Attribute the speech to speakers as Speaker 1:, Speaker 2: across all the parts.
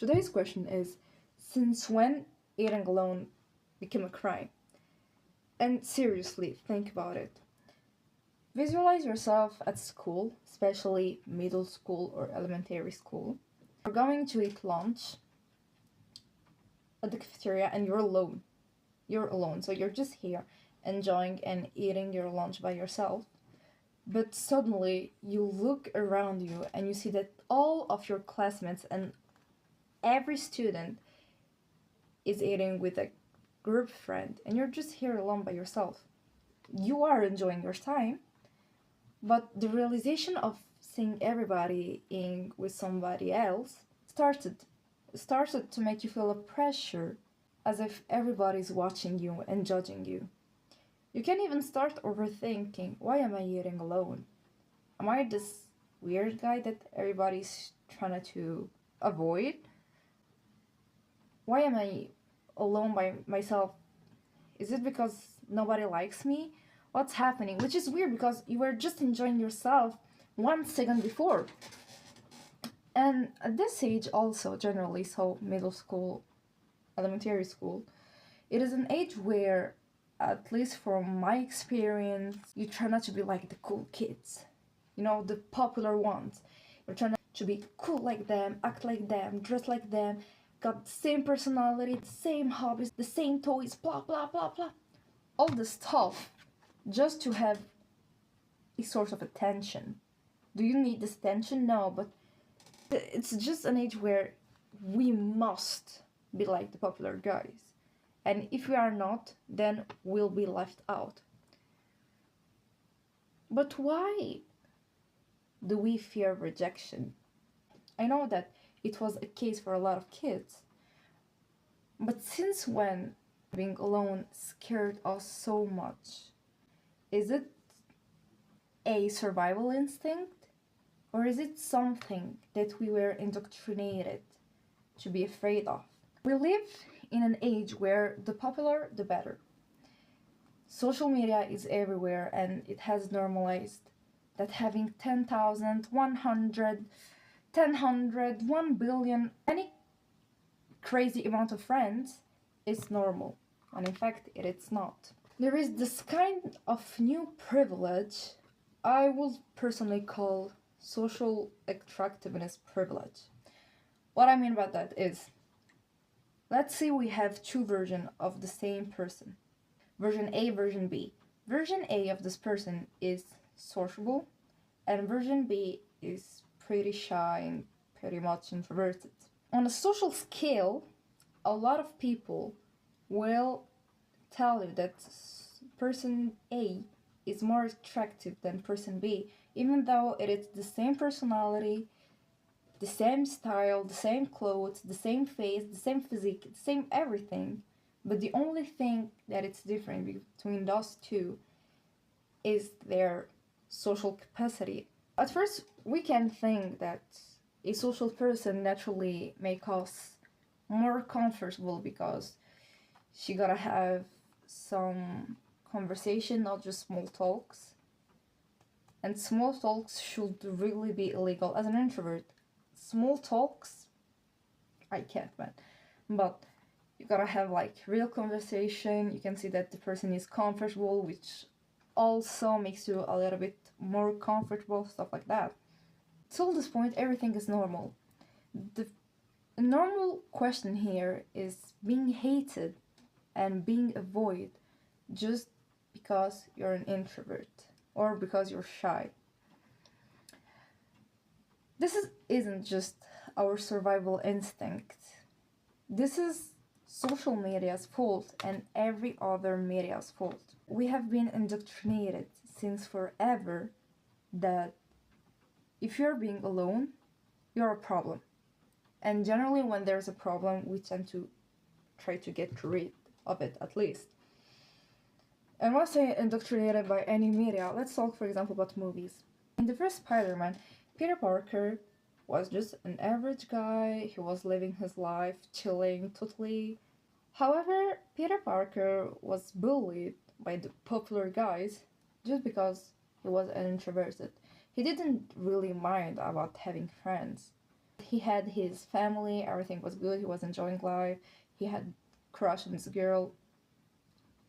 Speaker 1: Today's question is, since when eating alone became a crime? And seriously, think about it. Visualize yourself at school, especially middle school or elementary school. You're going to eat lunch at the cafeteria and you're alone. You're alone, so you're just here enjoying and eating your lunch by yourself. But suddenly you look around you and you see that all of your classmates and every student is eating with a group friend and you're just here alone by yourself. You are enjoying your time, but the realization of seeing everybody eating with somebody else started to make you feel a pressure as if everybody's watching you and judging you. You can even start overthinking, why am I eating alone? Am I this weird guy that everybody's trying to avoid? Why am I alone by myself? Is it because nobody likes me? What's happening? Which is weird because you were just enjoying yourself 1 second before. And at this age also, generally, so middle school, elementary school, it is an age where, at least from my experience, you try not to be like the cool kids. You know, the popular ones. You're trying to be cool like them, act like them, dress like them, got the same personality, the same hobbies, the same toys, blah, blah, blah, blah. All this stuff just to have a sort of attention. Do you need this attention? No, but it's just an age where we must be like the popular guys. And if we are not, then we'll be left out. But why do we fear rejection? I know that it was a case for a lot of kids. But since when being alone scared us so much? Is it a survival instinct? Or is it something that we were indoctrinated to be afraid of? We live in an age where the popular, the better. Social media is everywhere and it has normalized that having 10,000, 100, 10,000, 1 billion, any crazy amount of friends is normal. And in fact, it's not. There is this kind of new privilege I would personally call social attractiveness privilege. What I mean by that is, let's say we have two versions of the same person. Version A, version B. Version A of this person is sociable, and version B is pretty shy and pretty much introverted. On a social scale, a lot of people will tell you that person A is more attractive than person B, even though it is the same personality, the same style, the same clothes, the same face, the same physique, the same everything. But the only thing that it's different between those two is their social capacity. At first, we can think that a social person naturally make us more comfortable because she gotta have some conversation, not just small talks. And small talks should really be illegal. As an introvert, small talks, I can't, man. But you gotta have like real conversation. You can see that the person is comfortable, which also makes you a little bit more comfortable, stuff like that. Till this point, everything is normal. The normal question here is being hated and being avoided just because you're an introvert or because you're shy. Isn't just our survival instinct. This is social media's fault and every other media's fault. We have been indoctrinated since forever that if you're being alone, you're a problem. And generally when there's a problem, we tend to try to get rid of it at least. And when I say indoctrinated by any media, let's talk for example about movies. In the first Spider-Man, Peter Parker was just an average guy. He was living his life, chilling totally. However, Peter Parker was bullied by the popular guys just because he was an introverted. He didn't really mind about having friends. he had his family, everything was good, he was enjoying life, he had crush on this girl,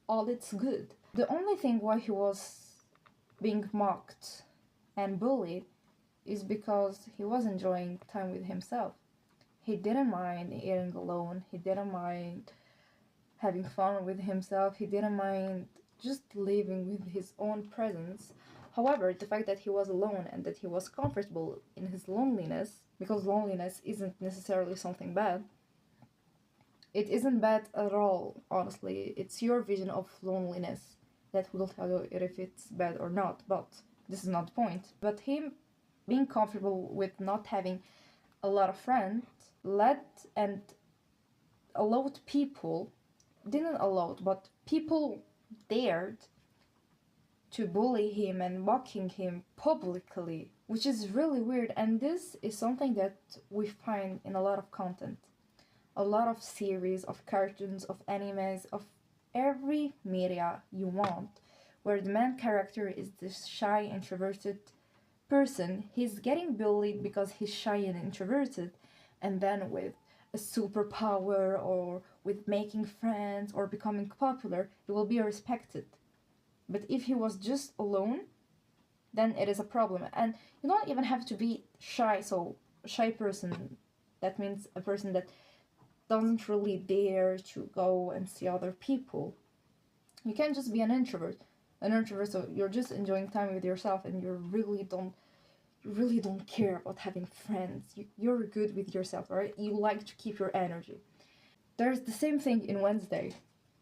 Speaker 1: all it's good. The only thing why he was being mocked and bullied is because he was enjoying time with himself. He didn't mind eating alone, he didn't mind having fun with himself, he didn't mind just living with his own presence. However, the fact that he was alone and that he was comfortable in his loneliness, because loneliness isn't necessarily something bad, it isn't bad at all, honestly. It's your vision of loneliness that will tell you if it's bad or not, but this is not the point. But him being comfortable with not having a lot of friends led and allowed people, didn't allow, but people dared to bully him and mocking him publicly, which is really weird. And this is something that we find in a lot of content, a lot of series, of cartoons, of animes, of every media you want, where the main character is this shy, introverted person. He's getting bullied because he's shy and introverted, and then with a superpower or with making friends or becoming popular, he will be respected. But if he was just alone, then it is a problem. And you don't even have to be shy. So, a shy person, that means a person that doesn't really dare to go and see other people. You can just be an introvert. An introvert, so you're just enjoying time with yourself and you really don't care about having friends. You're good with yourself, right? You like to keep your energy. There's the same thing in Wednesday.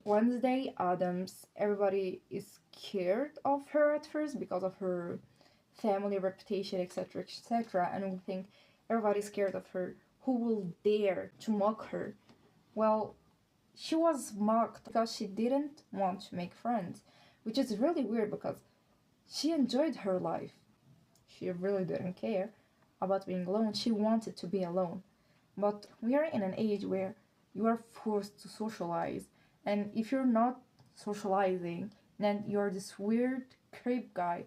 Speaker 1: Wednesday Adams, everybody is scared of her at first because of her family reputation, etc., etc., and we think everybody's scared of her. Who will dare to mock her? Well, she was mocked because she didn't want to make friends, which is really weird because she enjoyed her life. She really didn't care about being alone. She wanted to be alone. But we are in an age where you are forced to socialize, and if you're not socializing, then you're this weird creep guy.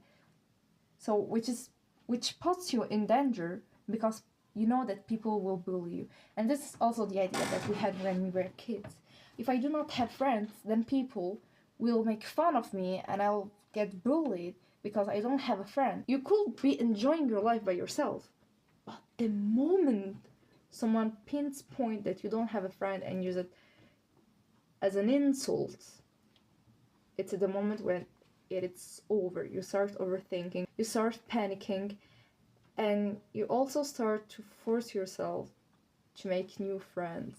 Speaker 1: So which puts you in danger because you know that people will bully you. And this is also the idea that we had when we were kids. If I do not have friends, then people will make fun of me and I'll get bullied because I don't have a friend. You could be enjoying your life by yourself, but the moment someone pinpoint that you don't have a friend and use it as an insult, it's the moment when it's over. You start overthinking, you start panicking, and you also start to force yourself to make new friends.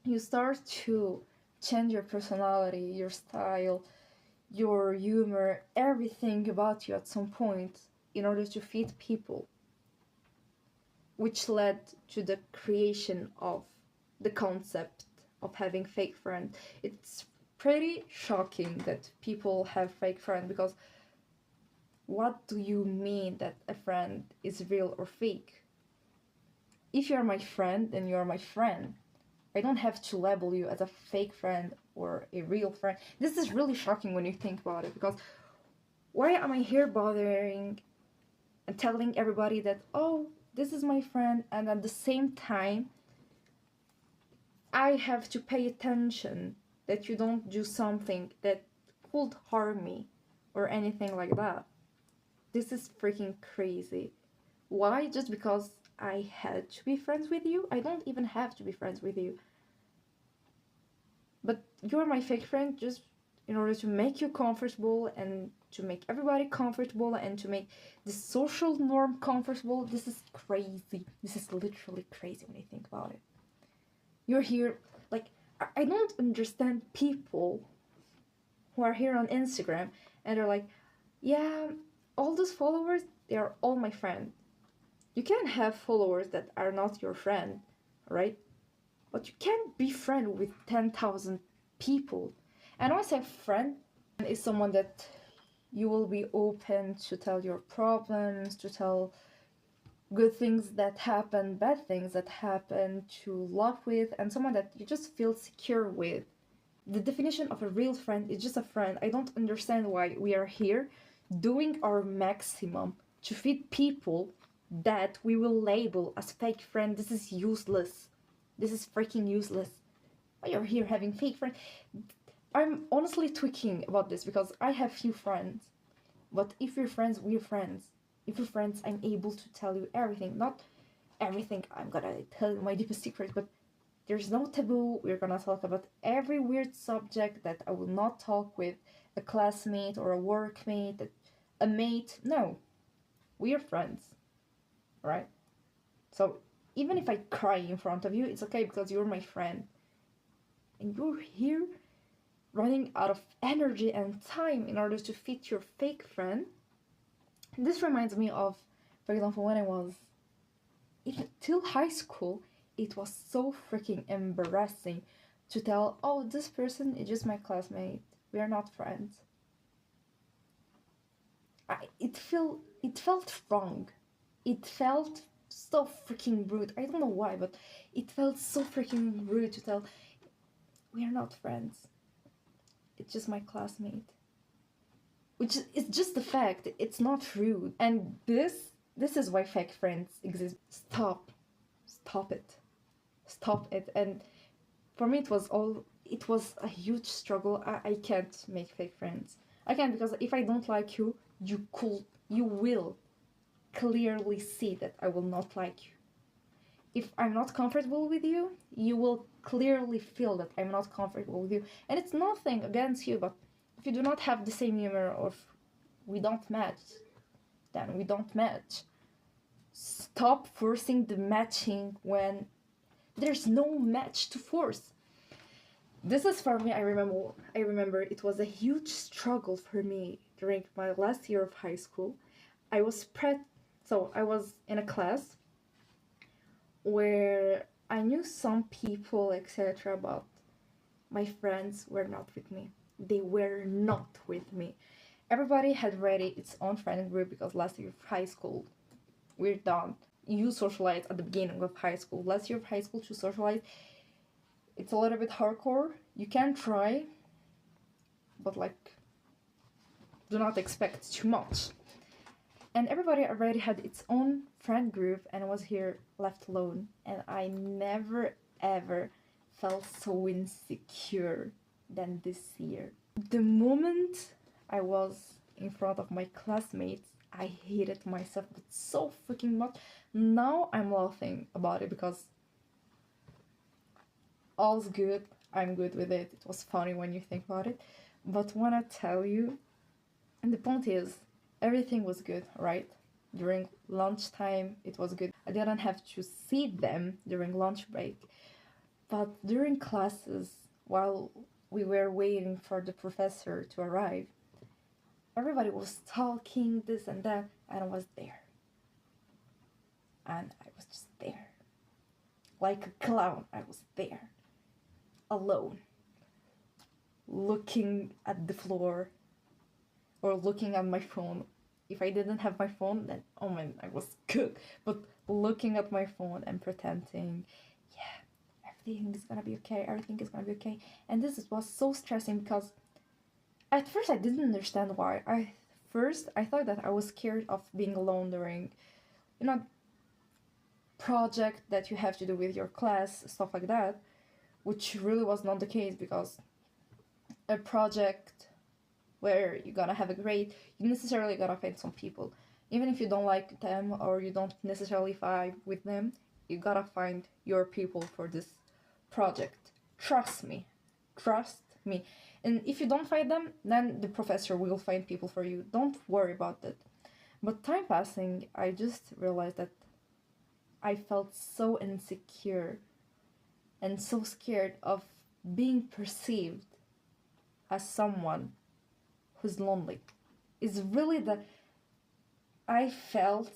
Speaker 1: You start to change your personality, your style, your humor, everything about you at some point in order to fit people, which led to the creation of the concept of having fake friends. It's pretty shocking that people have fake friends because what do you mean that a friend is real or fake? If you're my friend, then you're my friend. I don't have to label you as a fake friend or a real friend. This is really shocking when you think about it, because why am I here bothering and telling everybody that, oh, this is my friend, and at the same time, I have to pay attention that you don't do something that could harm me or anything like that. This is freaking crazy. Why? Just because I had to be friends with you? I don't even have to be friends with you. But you're my fake friend just in order to make you comfortable and to make everybody comfortable and to make the social norm comfortable. This is crazy. This is literally crazy when I think about it. You're here, like, I don't understand people who are here on Instagram and they're like, yeah, all those followers, they are all my friends. You can have followers that are not your friend, right? But you can't be friend with 10,000 people. And when I say friend, is someone that you will be open to tell your problems, to tell good things that happen, bad things that happen, to laugh with, and someone that you just feel secure with. The definition of a real friend is just a friend. I don't understand why we are here doing our maximum to feed people that we will label as fake friend. This is useless. This is freaking useless. Why you're here having fake friends? I'm honestly tweaking about this because I have few friends. But if we're friends, we're friends. If we're friends, I'm able to tell you everything. Not everything I'm gonna tell you my deepest secrets, but there's no taboo. We're gonna talk about every weird subject that I will not talk with a classmate or a workmate, a mate. No, we're friends, right? So even if I cry in front of you, it's okay because you're my friend. And you're here running out of energy and time in order to fit your fake friend. This reminds me of, for example, when I was even till high school, it was so freaking embarrassing to tell, oh, this person is just my classmate. We are not friends. It felt wrong. It felt so freaking rude. I don't know why, but it felt so freaking rude to tell we are not friends. It's just my classmate. Which is just the fact. It's not rude. And this is why fake friends exist. Stop it. Stop it. And for me it was a huge struggle. I can't make fake friends. I can't, because if I don't like you, you will clearly see that I will not like you. If I'm not comfortable with you, you will clearly feel that I'm not comfortable with you. And it's nothing against you, but if you do not have the same humor, or if we don't match, then we don't match. Stop forcing the matching when there's no match to force. This is for me. I remember it was a huge struggle for me during my last year of high school. I was I was in a class where I knew some people, etc., but my friends were not with me. They were not with me. Everybody had already its own friend group because last year of high school, we're done. You socialize at the beginning of high school. Last year of high school to socialize, it's a little bit hardcore. You can try, but like, do not expect too much. And everybody already had its own friend group, and I was here left alone. And I never ever felt so insecure than this year. The moment I was in front of my classmates, I hated myself so freaking much. Now I'm laughing about it because all's good. I'm good with it. It was funny when you think about it. But when I tell you, and the point is, everything was good, right? During lunchtime, it was good. I didn't have to see them during lunch break. But during classes, while we were waiting for the professor to arrive, everybody was talking this and that, and I was there. And I was just there. Like a clown, I was there. Alone. Looking at the floor. Or looking at my phone. If I didn't have my phone, then, oh man, I was good. But looking at my phone and pretending, yeah, everything is gonna be okay, everything is gonna be okay. And this was so stressing because at first I didn't understand why. I thought that I was scared of being alone during, project that you have to do with your class, stuff like that, which really was not the case, because a project where you're gonna have a grade, you necessarily gotta find some people. Even if you don't like them or you don't necessarily vibe with them, you gotta find your people for this project. Trust me. Trust me. And if you don't find them, then the professor will find people for you. Don't worry about that. But time passing, I just realized that I felt so insecure and so scared of being perceived as someone who's lonely. It's really that I felt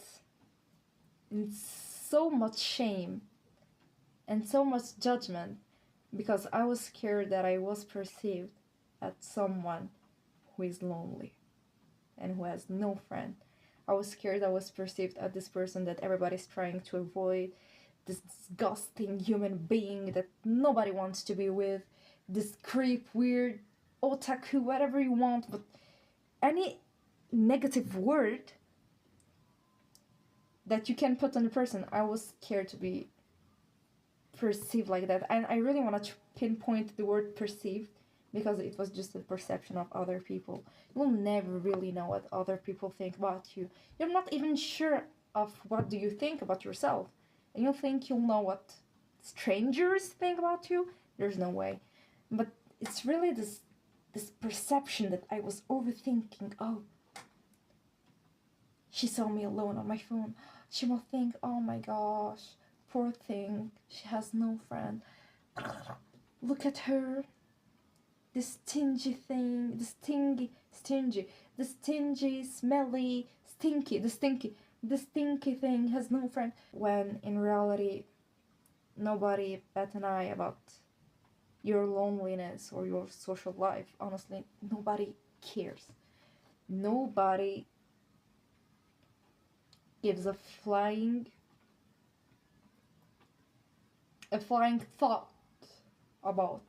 Speaker 1: in so much shame and so much judgment because I was scared that I was perceived as someone who is lonely and who has no friend. I was scared I was perceived as this person that everybody's trying to avoid, this disgusting human being that nobody wants to be with, this creep, weird, otaku, whatever you want, but any negative word that you can put on a person. I was scared to be perceived like that, and I really wanted to pinpoint the word perceived because it was just the perception of other people. You will never really know what other people think about you. You're not even sure of what do you think about yourself, and you think you'll know what strangers think about you. There's no way. But it's really this perception that I was overthinking. Oh, she saw me alone on my phone. She will think, oh my gosh, poor thing, she has no friend. Look at her. This stingy thing, the stingy, smelly, the stinky thing has no friend. When in reality, nobody bat an eye about your loneliness or your social life. Honestly, nobody cares. Nobody gives a flying thought about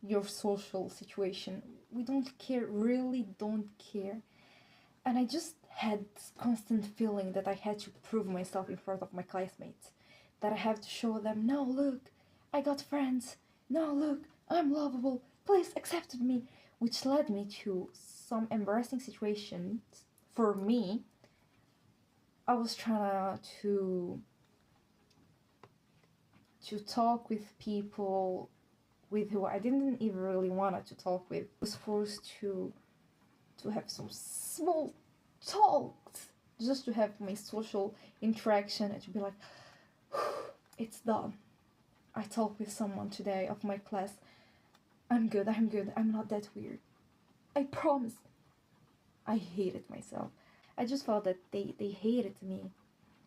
Speaker 1: your social situation. We don't care, really don't care. And I just had this constant feeling that I had to prove myself in front of my classmates. That I have to show them, no, look, I got friends. No, look, I'm lovable. Please accept me. Which led me to some embarrassing situations for me. I was trying to talk with people with who I didn't even really want to talk with. I was forced to have some small talks just to have my social interaction and to be like, it's done. I talked with someone today of my class. I'm good, I'm not that weird. I promise. I hated myself. I just felt that they hated me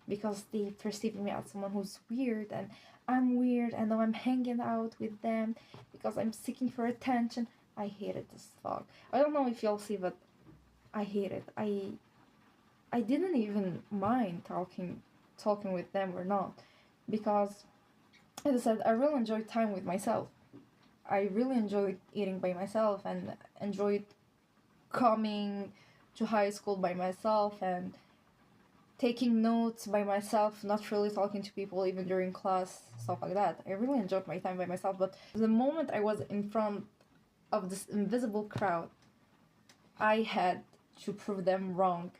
Speaker 1: because they perceived me as someone who's weird, and I'm weird, and now I'm hanging out with them because I'm seeking for attention. I hated this thought. I don't know if y'all see, but I hate it. I didn't even mind talking with them or not, because as I said, I really enjoyed time with myself. I really enjoyed eating by myself and enjoyed coming to high school by myself and taking notes by myself, not really talking to people even during class, stuff like that. I really enjoyed my time by myself, but the moment I was in front of this invisible crowd, I had to prove them wrong.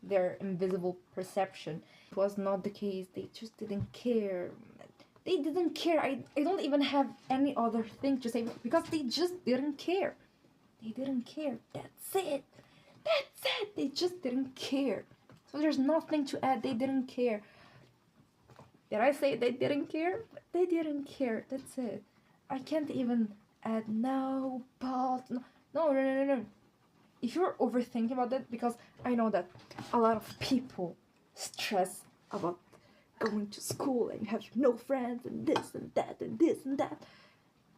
Speaker 1: Their invisible perception. It was not the case. They just didn't care. They didn't care. I don't even have any other thing to say because they just didn't care. They didn't care. That's it. That's it. They just didn't care. So there's nothing to add. They didn't care. Did I say they didn't care? They didn't care. That's it. I can't even add no, but no. If you're overthinking about that, because I know that a lot of people stress about going to school and you have no friends and this and that and this and that.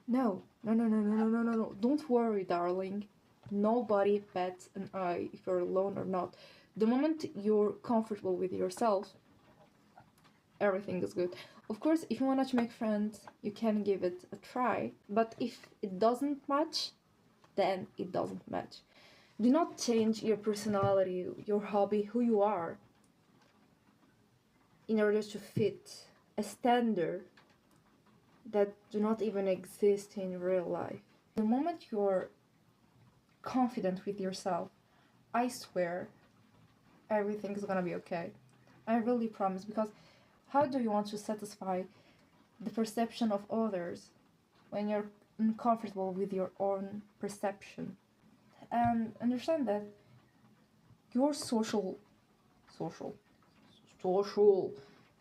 Speaker 1: No. Don't worry, darling. Nobody bats an eye if you're alone or not. The moment you're comfortable with yourself, everything is good. Of course, if you want to make friends, you can give it a try. But if it doesn't match, then it doesn't match. Do not change your personality, your hobby, who you are, in order to fit a standard that do not even exist in real life. The moment you're confident with yourself, I swear everything is gonna be okay. I really promise, because how do you want to satisfy the perception of others when you're uncomfortable with your own perception? And understand that your social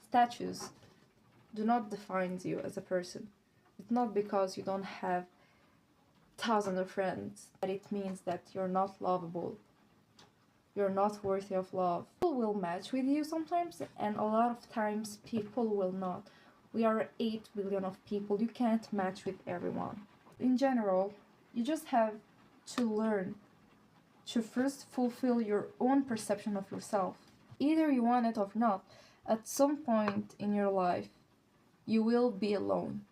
Speaker 1: status do not define you as a person. It's not because you don't have thousands of friends that it means that you're not lovable. You're not worthy of love. People will match with you sometimes, and a lot of times people will not. We are 8 billion of people. You can't match with everyone. In general, you just have to learn to first fulfill your own perception of yourself. Either you want it or not, at some point in your life, you will be alone.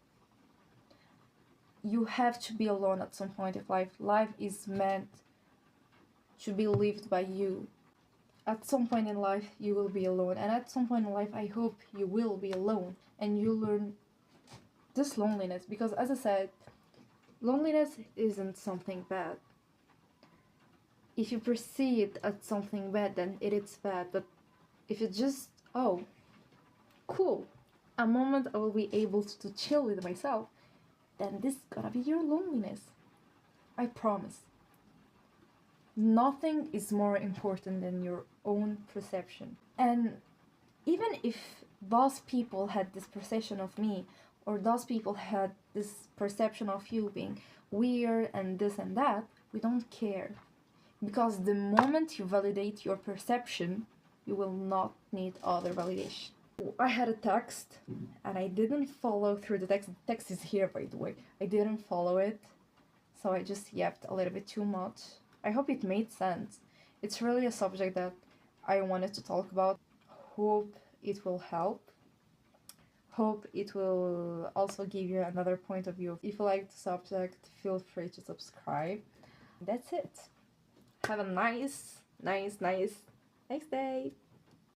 Speaker 1: You have to be alone at some point of life. Life is meant to be lived by you. At some point in life, you will be alone, and at some point in life, I hope you will be alone and you learn this loneliness, because, as I said, loneliness isn't something bad. If you perceive it as something bad, then it is bad. But if it's just, oh, cool, a moment I will be able to chill with myself, then this gonna be your loneliness. I promise. Nothing is more important than your own perception. And even if those people had this perception of me, or those people had this perception of you being weird and this and that, we don't care. Because the moment you validate your perception, you will not need other validation. I had a text and I didn't follow through the text. The text is here, by the way. I didn't follow it, so I just yapped a little bit too much. I hope it made sense. It's really a subject that I wanted to talk about. Hope it will help. Hope it will also give you another point of view. If you like the subject, feel free to subscribe. That's it. Have a nice day.